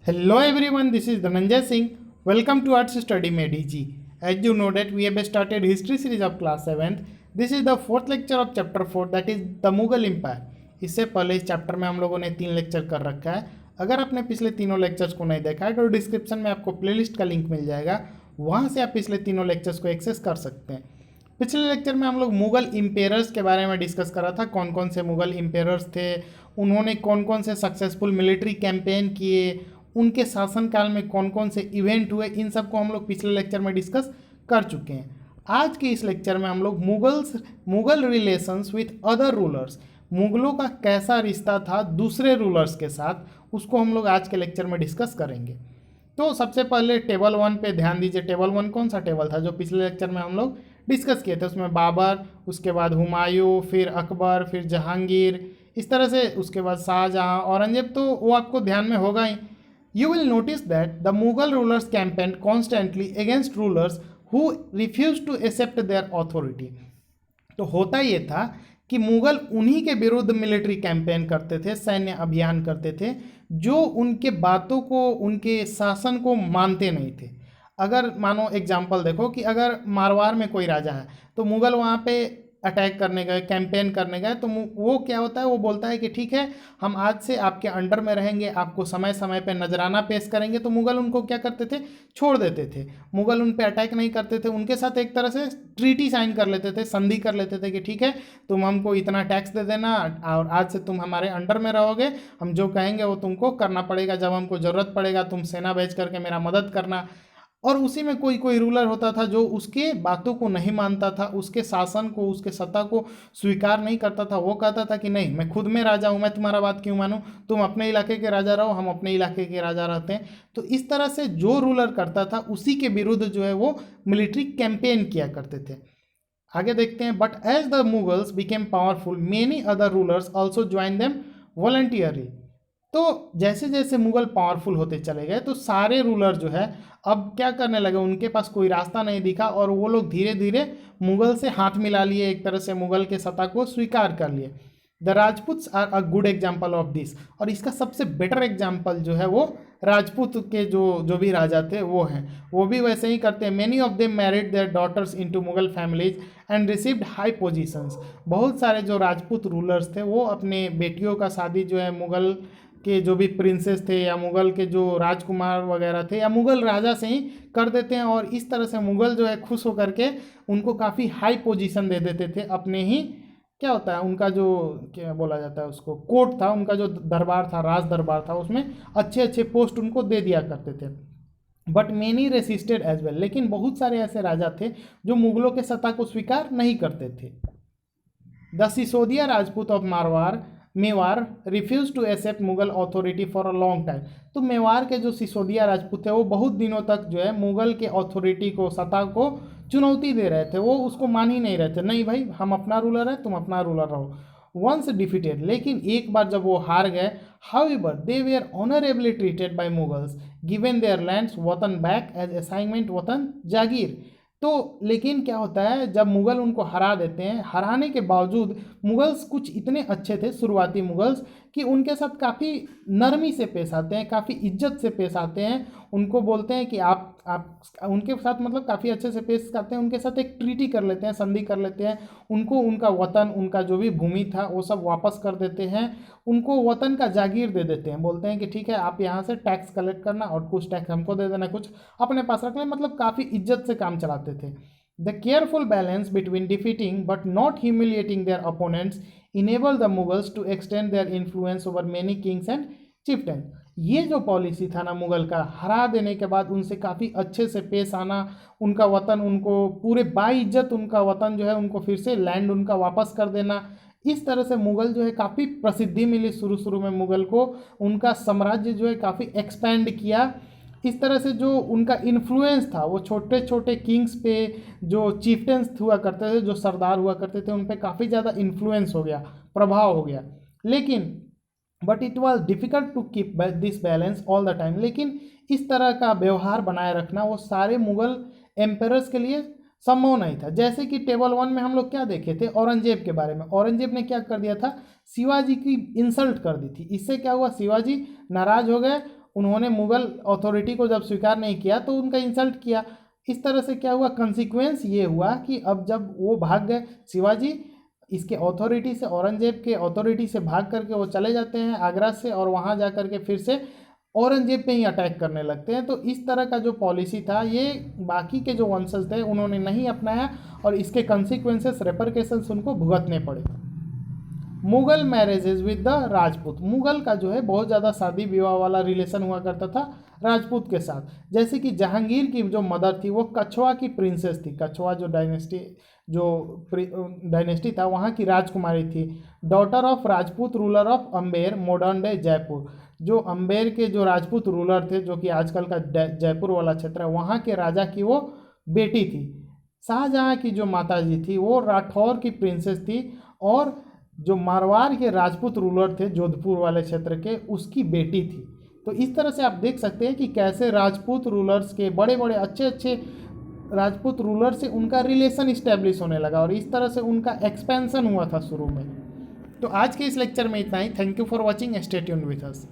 Hello everyone, this is Dhananjay Singh. Welcome to Arts Study Med EG. As you know that we have started history series of class 7th. This is the fourth lecture of chapter 4 that is the Mughal Empire. इससे पहले इस chapter में हम लोगों ने 3 lecture कर रखा है. अगर आपने पिछले तीनों लेक्चर्स को नहीं देखा है तो डिस्क्रिप्शन में आपको प्लेलिस्ट का लिंक मिल जाएगा, वहाँ से आप पिछले तीनों लेक्चर्स को एक्सेस कर सकते हैं. पिछले लेक्चर में हम लोग मुगल इम्पेयर्स के बारे में डिस्कस करा था, कौन कौन से मुगल इम्पेयर्स थे, उन्होंने कौन कौन से सक्सेसफुल मिलिट्री कैंपेन किए, उनके शासनकाल में कौन कौन से इवेंट हुए, इन सब को हम लोग पिछले लेक्चर में डिस्कस कर चुके हैं. आज के इस लेक्चर में हम लोग Mughal relations with other rulers, मुगलों का कैसा रिश्ता था दूसरे रूलर्स के साथ, उसको हम लोग आज के लेक्चर में डिस्कस करेंगे. तो सबसे पहले टेबल 1 पे ध्यान दीजिए. टेबल 1 कौन सा टेबल था जो पिछले लेक्चर में हम लोग डिस्कस किए थे. उसमें बाबर, उसके बाद हुमायूं, फिर अकबर, फिर जहांगीर, इस तरह से, उसके बाद शाहजहां, औरंगजेब, तो वो आपको ध्यान में होगा ही. You will notice that the Mughal rulers campaigned constantly against rulers who refused to accept their authority. तो होता ये था कि मुगल उन्हीं के विरुद्ध मिलिट्री कैंपेन करते थे, सैन्य अभियान करते थे, जो उनके बातों को, उनके शासन को मानते नहीं थे. अगर मानो एग्जाम्पल देखो कि अगर मारवाड़ में कोई राजा है तो मुगल वहाँ पे अटैक करने गए, कैंपेन करने गए, तो वो क्या होता है, वो बोलता है कि ठीक है, हम आज से आपके अंडर में रहेंगे, आपको समय समय पे नजराना पेश करेंगे. तो मुगल उनको क्या करते थे, छोड़ देते थे. मुगल उन पे अटैक नहीं करते थे, उनके साथ एक तरह से ट्रीटी साइन कर लेते थे, संधि कर लेते थे कि ठीक है, तुम हमको इतना टैक्स दे देना और आज से तुम हमारे अंडर में रहोगे, हम जो कहेंगे वो तुमको करना पड़ेगा, जब हमको ज़रूरत पड़ेगा तुम सेना भेज करके मेरा मदद करना. और उसी में कोई कोई रूलर होता था जो उसके बातों को नहीं मानता था, उसके शासन को, उसके सत्ता को स्वीकार नहीं करता था. वो कहता था कि नहीं, मैं खुद में राजा हूँ, मैं तुम्हारा बात क्यों मानूँ, तुम अपने इलाके के राजा रहो, हम अपने इलाके के राजा रहते हैं. तो इस तरह से जो रूलर करता था उसी के विरुद्ध जो है वो मिलिट्री कैंपेन किया करते थे. आगे देखते हैं. But as the Mughals became powerful many other rulers also join them voluntarily. तो जैसे जैसे मुगल पावरफुल होते चले गए तो सारे रूलर जो है अब क्या करने लगे, उनके पास कोई रास्ता नहीं दिखा और वो लोग धीरे धीरे मुगल से हाथ मिला लिए, एक तरह से मुगल के सत्ता को स्वीकार कर लिए. The Rajputs are a good example of this. और इसका सबसे बेटर एग्जाम्पल जो है वो राजपूत के जो भी राजा थे वो हैं. वो भी वैसे ही करते हैं. Many of them married their daughters into Mughal families and received high positions. बहुत सारे जो राजपूत रूलर्स थे वो अपने बेटियों का शादी जो है मुगल के जो भी प्रिंसेस थे या मुगल के जो राजकुमार वगैरह थे या मुगल राजा से ही कर देते हैं. और इस तरह से मुगल जो है खुश होकर के उनको काफ़ी हाई पोजीशन दे देते थे. अपने ही क्या होता है, उनका जो क्या बोला जाता है उसको, कोर्ट था, उनका जो दरबार था, राज दरबार था, उसमें अच्छे अच्छे पोस्ट उनको दे दिया करते थे. But many resisted as well. लेकिन बहुत सारे ऐसे राजा थे जो मुगलों के सत्ता को स्वीकार नहीं करते थे. The Sisodia Rajput of Mewar refuse to accept Mughal authority for a long time. तो मेवाड़ के जो सिसोदिया राजपूत थे वो बहुत दिनों तक जो है मुगल के अथॉरिटी को, सत्ता को चुनौती दे रहे थे. वो उसको मान ही नहीं रहे थे. नहीं भाई, हम अपना रूलर है, तुम अपना रूलर रहो. वंस डिफीटेड, लेकिन एक बार जब वो हार गए, however they were honourably treated by Mughals, given their lands watan back as assignment watan jagir. तो लेकिन क्या होता है, जब मुगल उनको हरा देते हैं, हराने के बावजूद मुगल्स कुछ इतने अच्छे थे शुरुआती मुगल्स कि उनके साथ काफ़ी नरमी से पेश आते हैं, काफ़ी इज्जत से पेश आते हैं. उनको बोलते हैं कि आप उनके साथ मतलब काफ़ी अच्छे से पेश करते हैं, उनके साथ एक ट्रीटी कर लेते हैं, संधि कर लेते हैं. उनको उनका वतन, उनका जो भी भूमि था वो सब वापस कर देते हैं. उनको वतन का जागीर दे देते हैं. बोलते हैं कि ठीक है, आप यहाँ से टैक्स कलेक्ट करना और कुछ टैक्स हमको दे देना, कुछ अपने पास रखना. मतलब काफ़ी इज्जत से काम चलाते थे. The careful balance between defeating but not humiliating their opponents enable the Mughals to extend their influence over many kings and chieftains. ये जो पॉलिसी था ना मुगल का, हरा देने के बाद उनसे काफ़ी अच्छे से पेश आना, उनका वतन, उनको पूरे बाइज्जत उनका वतन जो है उनको फिर से लैंड उनका वापस कर देना, इस तरह से मुगल जो है काफ़ी प्रसिद्धि मिली शुरू शुरू में मुगल को. उनका साम्राज्य जो है काफ़ी एक्सपैंड किया. इस तरह से जो उनका इन्फ्लुएंस था वो छोटे छोटे किंग्स पे, जो चीफ्टेंस हुआ करते थे, जो सरदार हुआ करते थे, उन पे काफ़ी ज़्यादा इन्फ्लुएंस हो गया, प्रभाव हो गया. लेकिन but it was difficult to keep this balance all the time. लेकिन इस तरह का व्यवहार बनाए रखना वो सारे मुगल एम्पेयर्स के लिए संभव नहीं था. जैसे कि टेबल 1 में हम लोग क्या देखे थे, औरंगजेब के बारे में. औरंगजेब ने क्या कर दिया था, शिवाजी की इंसल्ट कर दी थी. इससे क्या हुआ, शिवाजी नाराज हो गए उन्होंने मुगल अथॉरिटी को जब स्वीकार नहीं किया तो उनका इंसल्ट किया। इस तरह से क्या हुआ, कंसिक्वेंस ये हुआ कि अब जब वो भाग गए, शिवाजी इसके अथॉरिटी से, औरंगजेब के अथॉरिटी से भाग करके वो चले जाते हैं आगरा से, और वहाँ जा करके फिर से औरंगजेब पे ही अटैक करने लगते हैं। तो इस तरह का जो पॉलिसी था ये बाकी के जो वंशज थे उन्होंने नहीं अपनाया, और इसके कंसिक्वेंसेस, रेपरकेशंस उनको भुगतने पड़े। Mughal marriages with the Rajput, Mughal का जो है बहुत ज़्यादा शादी विवाह वाला रिलेशन हुआ करता था राजपूत के साथ। जैसे कि जहांगीर की जो मदर थी वो कछवा की प्रिंसेस थी, कछवा जो डायनेस्टी था वहाँ की राजकुमारी थी। Daughter of Rajput ruler of Amber modern day Jaipur, जो अम्बेर के जो राजपूत रूलर थे जो कि आजकल का जयपुर वाला क्षेत्र है, वहाँ के राजा की वो बेटी थी। शाहजहाँ की जो माता जी थी वो राठौर की प्रिंसेस थी, और जो मारवाड़ के राजपूत रूलर थे जोधपुर वाले क्षेत्र के, उसकी बेटी थी। तो इस तरह से आप देख सकते हैं कि कैसे राजपूत रूलर्स के, बड़े बड़े अच्छे अच्छे राजपूत रूलर से उनका रिलेशन इस्टेब्लिश होने लगा, और इस तरह से उनका एक्सपेंशन हुआ था शुरू में। तो आज के इस लेक्चर में इतना ही। Thank you for watching, stay tuned with us.